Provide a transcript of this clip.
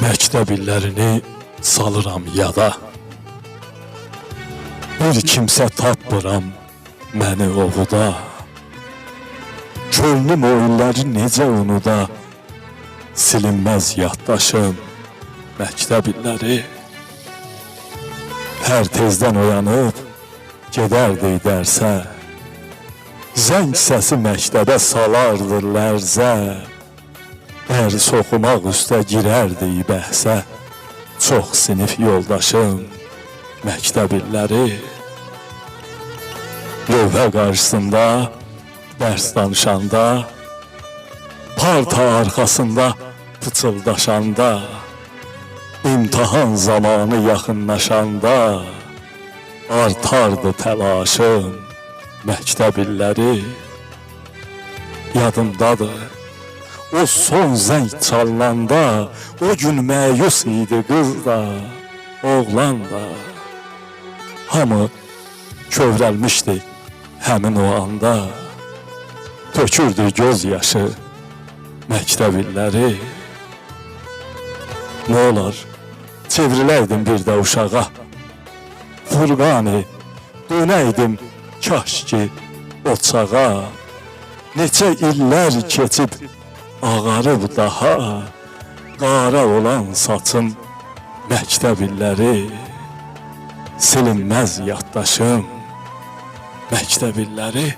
Məktəb illərini salıram yada. Bir kimsə tapmıram məni ovuda. Könlüm o illəri necə unuda. Silinməz yaddaşım məktəb illəri. Hər tezdən oyanıb gedərdi dərsə. Zəng səsi məktəbə salardı lərzə. Dərs oxumaq üstə girərdi bəhsə. Çox sinif yoldaşım məktəb illəri. Lövhə qarşısında dərs danışanda, parta arxasında pıçıldaşanda, imtahan zamanı yaxınlaşanda artardı təlaşım məktəb illəri. Yadımdadır, o son zəng çalınanda, o gün məyus idi qız da, oğlan da. Hamı kövrəlmişdi həmin o anda. Tökürdü göz yaşı məktəb illəri. Nə olar, çevriləydim bir də uşağa. Furqani, dönəydim kaş ki o çağa. Neçə illər keçib ağarıb daha, qara olan saçım məktəb illəri. Silinməz yaddaşım məktəb illəri.